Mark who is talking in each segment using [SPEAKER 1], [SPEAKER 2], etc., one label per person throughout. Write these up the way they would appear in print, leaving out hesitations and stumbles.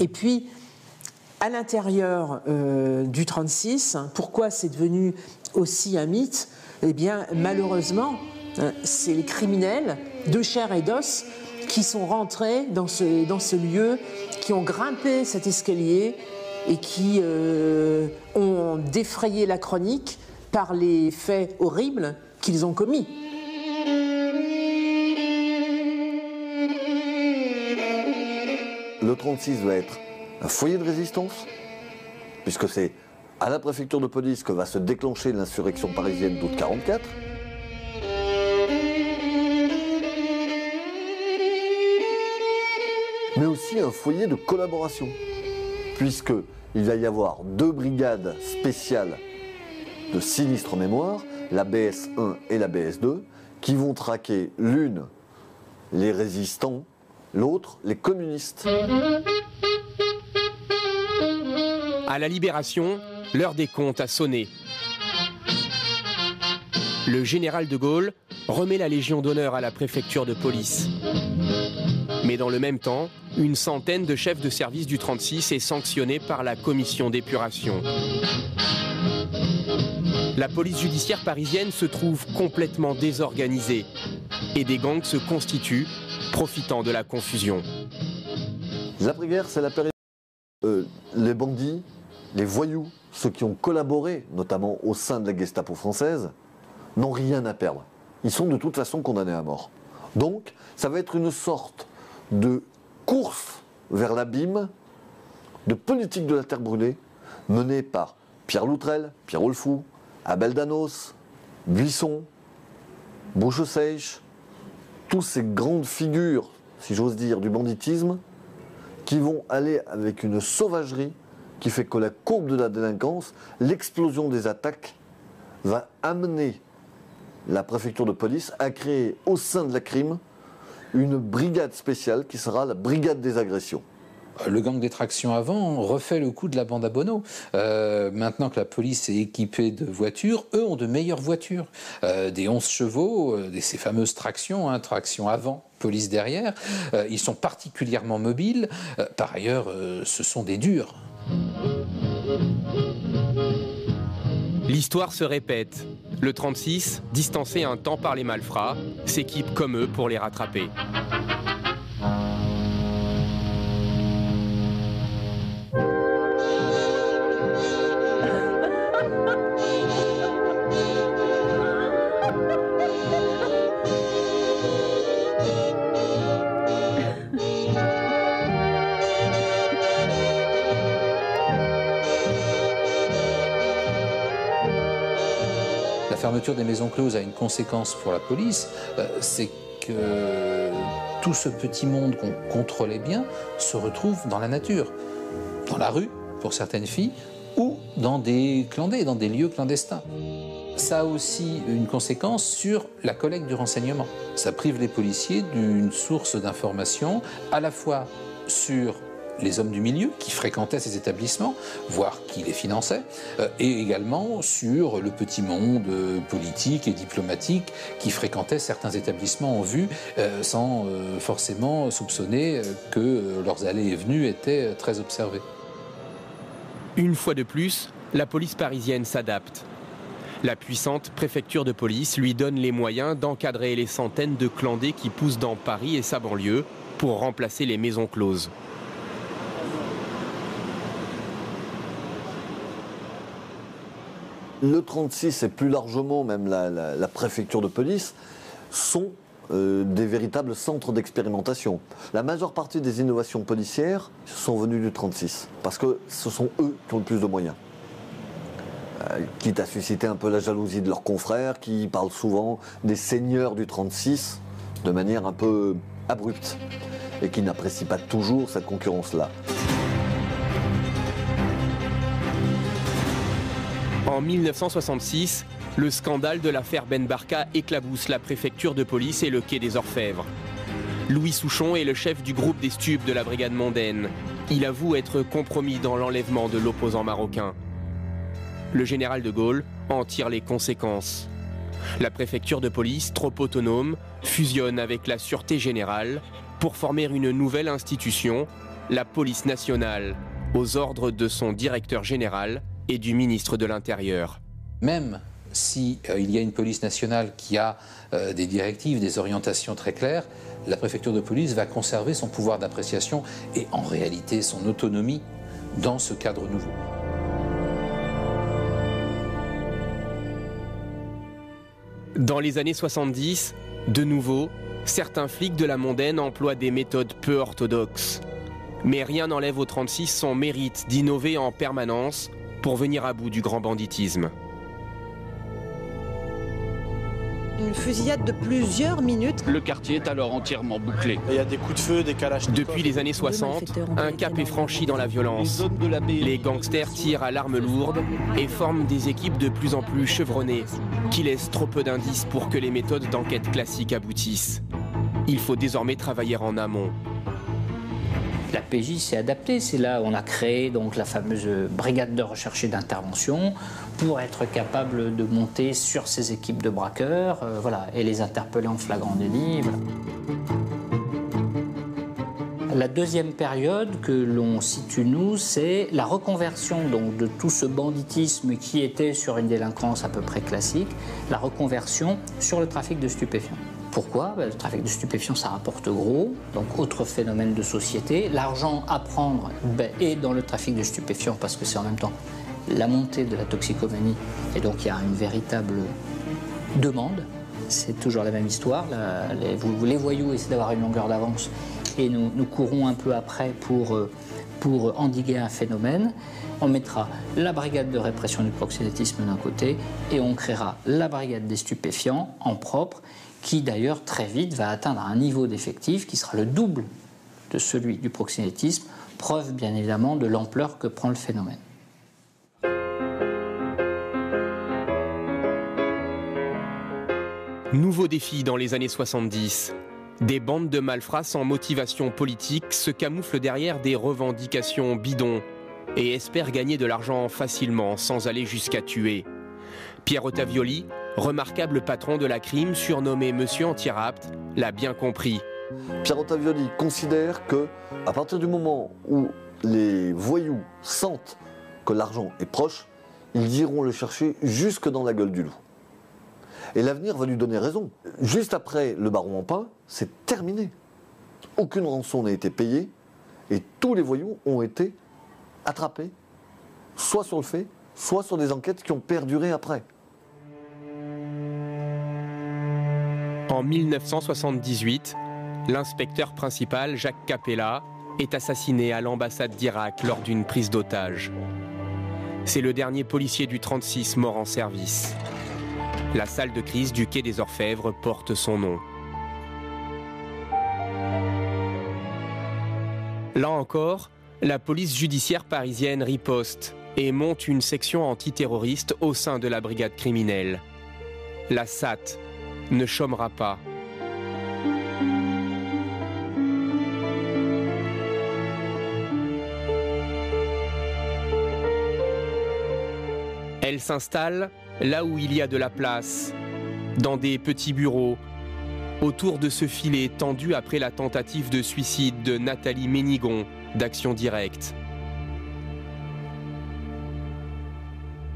[SPEAKER 1] Et puis, à l'intérieur du 36, pourquoi c'est devenu aussi un mythe? Eh bien, malheureusement, c'est les criminels de chair et d'os qui sont rentrés dans ce lieu, qui ont grimpé cet escalier et qui ont défrayé la chronique par les faits horribles qu'ils ont commis.
[SPEAKER 2] Le 36 va être un foyer de résistance, puisque c'est à la préfecture de police que va se déclencher l'insurrection parisienne d'août 1944. Mais aussi un foyer de collaboration, puisqu'il va y avoir 2 brigades spéciales de sinistre mémoire, la BS1 et la BS2, qui vont traquer l'une les résistants, l'autre les communistes.
[SPEAKER 3] À la Libération, l'heure des comptes a sonné. Le général de Gaulle remet la Légion d'honneur à la préfecture de police. Mais dans le même temps, une centaine de chefs de service du 36 est sanctionnée par la commission d'épuration. La police judiciaire parisienne se trouve complètement désorganisée et des gangs se constituent, profitant de la confusion.
[SPEAKER 2] L'après-guerre, c'est la période où les bandits, les voyous, ceux qui ont collaboré, notamment au sein de la Gestapo française, n'ont rien à perdre. Ils sont de toute façon condamnés à mort. Donc, ça va être une sorte de course vers l'abîme, de politique de la terre brûlée, menée par Pierre Loutrel, Pierre Olfou, Abel Danos, Buisson, Boucheseiche, tous ces grandes figures, si j'ose dire, du banditisme, qui vont aller avec une sauvagerie qui fait que la courbe de la délinquance, l'explosion des attaques, va amener la préfecture de police à créer au sein de la crime une brigade spéciale qui sera la brigade des agressions.
[SPEAKER 4] Le gang des tractions avant refait le coup de la bande à Bono. Maintenant que la police est équipée de voitures, eux ont de meilleures voitures. Des 11 chevaux, ces fameuses tractions, traction avant, police derrière. Ils sont particulièrement mobiles. Par ailleurs, ce sont des durs.
[SPEAKER 3] L'histoire se répète. Le 36, distancé un temps par les malfrats, s'équipe comme eux pour les rattraper.
[SPEAKER 4] La fermeture des maisons closes a une conséquence pour la police, c'est que tout ce petit monde qu'on contrôlait bien se retrouve dans la nature, dans la rue pour certaines filles, ou dans des clandés, dans des lieux clandestins. Ça a aussi une conséquence sur la collecte du renseignement. Ça prive les policiers d'une source d'information à la fois sur les hommes du milieu qui fréquentaient ces établissements, voire qui les finançaient, et également sur le petit monde politique et diplomatique qui fréquentait certains établissements en vue, sans forcément soupçonner que leurs allées et venues étaient très observées.
[SPEAKER 3] Une fois de plus, la police parisienne s'adapte. La puissante préfecture de police lui donne les moyens d'encadrer les centaines de clandés qui poussent dans Paris et sa banlieue pour remplacer les maisons closes.
[SPEAKER 2] Le 36 et plus largement même la préfecture de police sont des véritables centres d'expérimentation. La majeure partie des innovations policières sont venues du 36 parce que ce sont eux qui ont le plus de moyens. Quitte à susciter un peu la jalousie de leurs confrères qui parlent souvent des seigneurs du 36 de manière un peu abrupte et qui n'apprécient pas toujours cette concurrence-là.
[SPEAKER 3] En 1966, le scandale de l'affaire Ben Barka éclabousse la préfecture de police et le quai des Orfèvres. Louis Souchon est le chef du groupe des stupes de la brigade mondaine. Il avoue être compromis dans l'enlèvement de l'opposant marocain. Le général de Gaulle en tire les conséquences. La préfecture de police, trop autonome, fusionne avec la Sûreté Générale pour former une nouvelle institution, la police nationale, aux ordres de son directeur général et du ministre de l'Intérieur.
[SPEAKER 4] Même si il y a une police nationale qui a des directives, des orientations très claires, la préfecture de police va conserver son pouvoir d'appréciation et en réalité son autonomie dans ce cadre nouveau.
[SPEAKER 3] Dans les années 70, de nouveau, certains flics de la mondaine emploient des méthodes peu orthodoxes. Mais rien n'enlève au 36 son mérite d'innover en permanence pour venir à bout du grand banditisme.
[SPEAKER 5] Une fusillade de plusieurs minutes.
[SPEAKER 6] Le quartier est alors entièrement bouclé.
[SPEAKER 7] Il y a des coups de feu, des kalachnikovs.
[SPEAKER 3] Depuis les années 60, un cap est franchi dans la violence. Les gangsters tirent à l'arme lourde et forment des équipes de plus en plus chevronnées, qui laissent trop peu d'indices pour que les méthodes d'enquête classiques aboutissent. Il faut désormais travailler en amont.
[SPEAKER 8] La PJ s'est adaptée, c'est là où on a créé donc la fameuse brigade de recherche et d'intervention pour être capable de monter sur ces équipes de braqueurs voilà, et les interpeller en flagrant délit. Voilà. La deuxième période que l'on situe, nous, c'est la reconversion donc, de tout ce banditisme qui était sur une délinquance à peu près classique, la reconversion sur le trafic de stupéfiants. Pourquoi ? Le trafic de stupéfiants, ça rapporte gros, donc autre phénomène de société. L'argent à prendre est dans le trafic de stupéfiants parce que c'est en même temps la montée de la toxicomanie et donc il y a une véritable demande. C'est toujours la même histoire. Les voyous essaient d'avoir une longueur d'avance et nous courons un peu après pour endiguer un phénomène. On mettra la brigade de répression du proxénétisme d'un côté et on créera la brigade des stupéfiants en propre qui d'ailleurs très vite va atteindre un niveau d'effectif qui sera le double de celui du proxénétisme, preuve bien évidemment de l'ampleur que prend le phénomène.
[SPEAKER 3] Nouveau défi dans les années 70. Des bandes de malfrats sans motivation politique se camouflent derrière des revendications bidons et espèrent gagner de l'argent facilement sans aller jusqu'à tuer. Pierre Ottavioli, remarquable patron de la crime surnommé Monsieur Anti-Rapt, l'a bien compris.
[SPEAKER 2] Pierre Ottavioli considère que, à partir du moment où les voyous sentent que l'argent est proche, ils iront le chercher jusque dans la gueule du loup. Et l'avenir va lui donner raison. Juste après le baron en pain, c'est terminé. Aucune rançon n'a été payée et tous les voyous ont été attrapés, soit sur le fait, soit sur des enquêtes qui ont perduré après.
[SPEAKER 3] En 1978, l'inspecteur principal Jacques Capella est assassiné à l'ambassade d'Irak lors d'une prise d'otage. C'est le dernier policier du 36 mort en service. La salle de crise du quai des Orfèvres porte son nom. Là encore, la police judiciaire parisienne riposte et monte une section antiterroriste au sein de la brigade criminelle. La SAT ne chômera pas. Elle s'installe là où il y a de la place, dans des petits bureaux, autour de ce filet tendu après la tentative de suicide de Nathalie Ménigon d'Action Directe.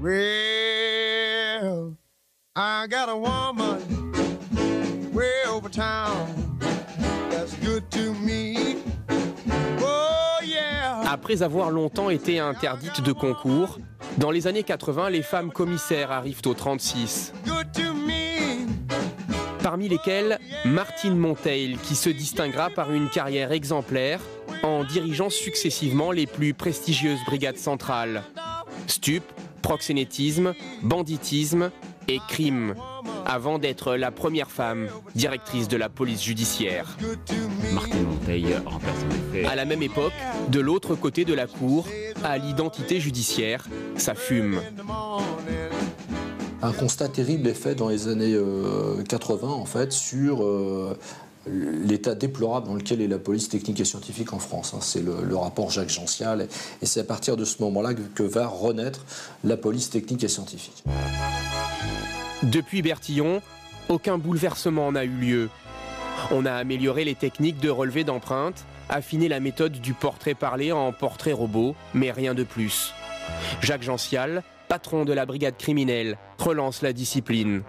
[SPEAKER 9] Well, I got a woman way over town that's good to me. Oh yeah.
[SPEAKER 3] Après avoir longtemps été interdite de concours, dans les années 80, les femmes commissaires arrivent au 36.
[SPEAKER 9] Good to me.
[SPEAKER 3] Parmi lesquelles, Martine Monteil, qui se distinguera par une carrière exemplaire en dirigeant successivement les plus prestigieuses brigades centrales. Stup, proxénétisme, banditisme et crime, avant d'être la première femme directrice de la police judiciaire.
[SPEAKER 6] Martine Monteil remplace en effet.
[SPEAKER 3] À la même époque, de l'autre côté de la cour, à l'identité judiciaire, ça fume.
[SPEAKER 10] Un constat terrible est fait dans les années 80 en fait sur l'état déplorable dans lequel est la police technique et scientifique en France. C'est le rapport Jacques Gential et c'est à partir de ce moment-là que va renaître la police technique et scientifique.
[SPEAKER 3] Depuis Bertillon, aucun bouleversement n'a eu lieu. On a amélioré les techniques de relevé d'empreintes affiner la méthode du portrait parlé en portrait robot, mais rien de plus. Jacques Gential, patron de la brigade criminelle, relance la discipline.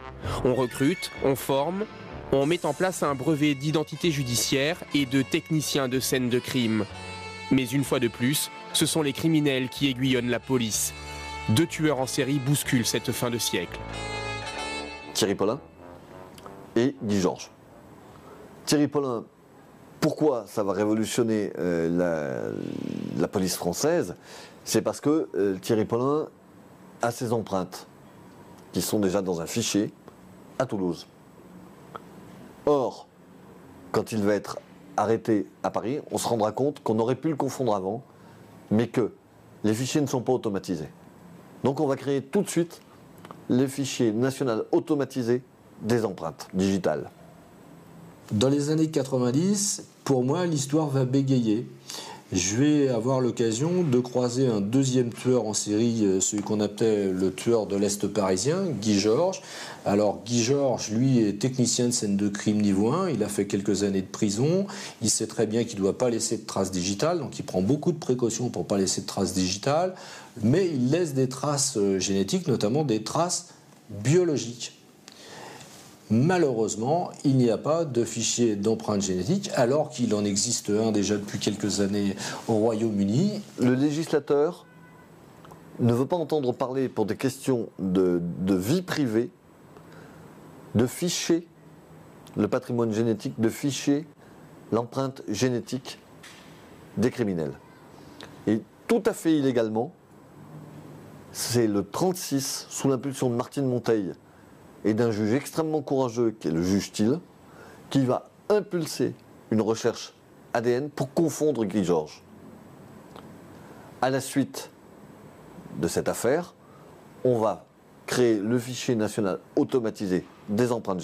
[SPEAKER 3] On recrute, on forme, on met en place un brevet d'identité judiciaire et de technicien de scène de crime. Mais une fois de plus, ce sont les criminels qui aiguillonnent la police. 2 tueurs en série bousculent cette fin de siècle.
[SPEAKER 2] Thierry Paulin et Guy Georges. Thierry Paulin, pourquoi ça va révolutionner la police française? C'est parce que Thierry Paulin a ses empreintes qui sont déjà dans un fichier à Toulouse. Or, quand il va être arrêté à Paris, on se rendra compte qu'on aurait pu le confondre avant, mais que les fichiers ne sont pas automatisés. Donc on va créer tout de suite les fichiers national automatisés des empreintes digitales.
[SPEAKER 10] Dans les années 90, pour moi, l'histoire va bégayer. Je vais avoir l'occasion de croiser un deuxième tueur en série, celui qu'on appelait le tueur de l'Est parisien, Guy Georges. Alors Guy Georges, lui, est technicien de scène de crime niveau 1, il a fait quelques années de prison, il sait très bien qu'il ne doit pas laisser de traces digitales, donc il prend beaucoup de précautions pour ne pas laisser de traces digitales, mais il laisse des traces génétiques, notamment des traces biologiques. Malheureusement, il n'y a pas de fichier d'empreinte génétique, alors qu'il en existe un déjà depuis quelques années au Royaume-Uni.
[SPEAKER 2] Le législateur ne veut pas entendre parler, pour des questions de vie privée, de ficher le patrimoine génétique, de ficher l'empreinte génétique des criminels. Et tout à fait illégalement, c'est le 36, sous l'impulsion de Martine Monteil, et d'un juge extrêmement courageux, qui est le juge Thiel, qui va impulser une recherche ADN pour confondre Guy Georges. À la suite de cette affaire, on va créer le fichier national automatisé des empreintes génétiques.